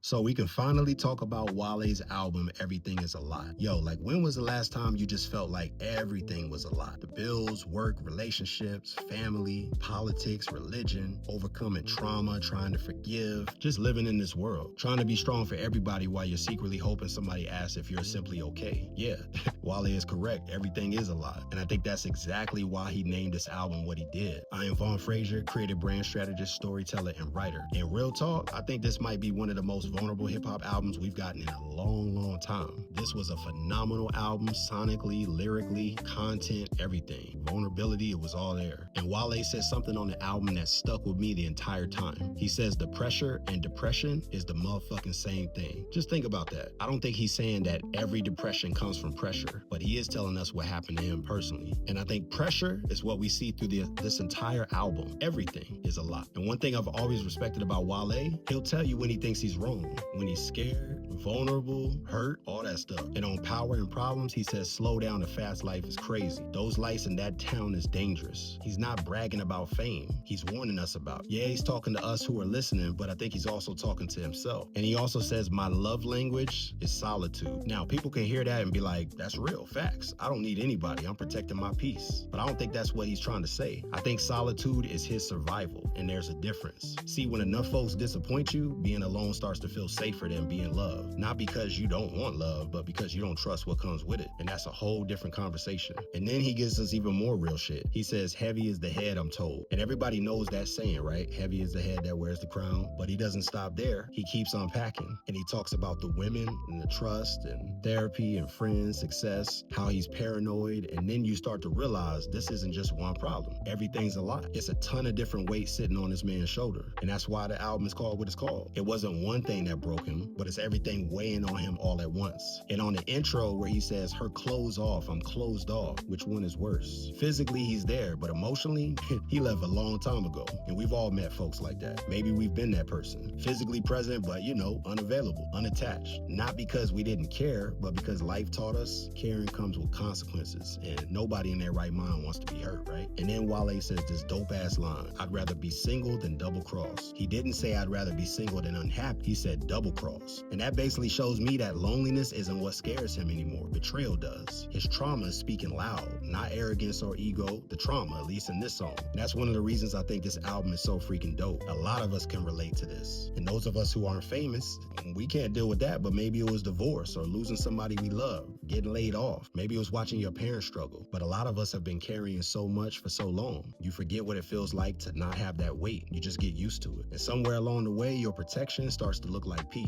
So we can finally talk about Wale's album, Everything Is a Lot. Yo, like when was the last time you just felt like everything was a lot? The bills, work, relationships, family, politics, religion, overcoming trauma, trying to forgive, just living in this world, trying to be strong for everybody while you're secretly hoping somebody asks if you're simply okay. Yeah, Wale is correct. Everything is a lot. And I think that's exactly why he named this album what he did. I am Vaughn Frazier, creative brand strategist, storyteller, and writer. In real talk, I think this might be one of the most vulnerable hip-hop albums we've gotten in a long time. This was a phenomenal album, sonically, lyrically, content, everything. Vulnerability, it was all there. And Wale says something on the album that stuck with me the entire time. He says the pressure and depression is the motherfucking same thing. Just think about that. I don't think he's saying that every depression comes from pressure, but he is telling us what happened to him personally. And I think pressure is what we see through this entire album. Everything is a lot. And one thing I've always respected about Wale, he'll tell you when he thinks he's wrong, when he's scared, vulnerable, hurt, all that stuff. And on Power and Problems, he says, slow down, the fast life is crazy. Those lights in that town is dangerous. He's not bragging about fame. He's warning us about it. Yeah, he's talking to us who are listening, but I think he's also talking to himself. And he also says, my love language is solitude. Now, people can hear that and be like, that's real, facts. I don't need anybody. I'm protecting my peace. But I don't think that's what he's trying to say. I think solitude is his survival, and there's a difference. See, when enough folks disappoint you, being alone starts to feel safer than being loved. Not because you don't want love, but because you don't trust what comes with it. And that's a whole different conversation. And then he gives us even more real shit. He says, heavy is the head, I'm told. And everybody knows that saying, right? Heavy is the head that wears the crown. But he doesn't stop there. He keeps unpacking. And he talks about the women and the trust and therapy and friends, success, how he's paranoid. And then you start to realize this isn't just one problem. Everything's a lot. It's a ton of different weight sitting on this man's shoulder. And that's why the album is called what it's called. It wasn't one thing that broke him, but it's everything weighing on him all at once. And on the intro where he says, her clothes off, I'm closed off, which one is worse? Physically, he's there, but emotionally, he left a long time ago. And we've all met folks like that. Maybe we've been that person. Physically present, but unavailable, unattached. Not because we didn't care, but because life taught us caring comes with consequences. And nobody in their right mind wants to be hurt, right? And then Wale says this dope ass line, I'd rather be single than double crossed. He didn't say I'd rather be single than unhappy. He said double cross. And that basically shows me that loneliness isn't what scares him anymore. Betrayal does. His trauma is speaking loud, not arrogance or ego, the trauma, at least in this song. And that's one of the reasons I think this album is so freaking dope. A lot of us can relate to this. And those of us who aren't famous, we can't deal with that, but maybe it was divorce or losing somebody we love, getting laid off. Maybe it was watching your parents struggle. But a lot of us have been carrying so much for so long. You forget what it feels like to not have that weight. You just get used to it. And somewhere along the way, your protection starts to look like peace.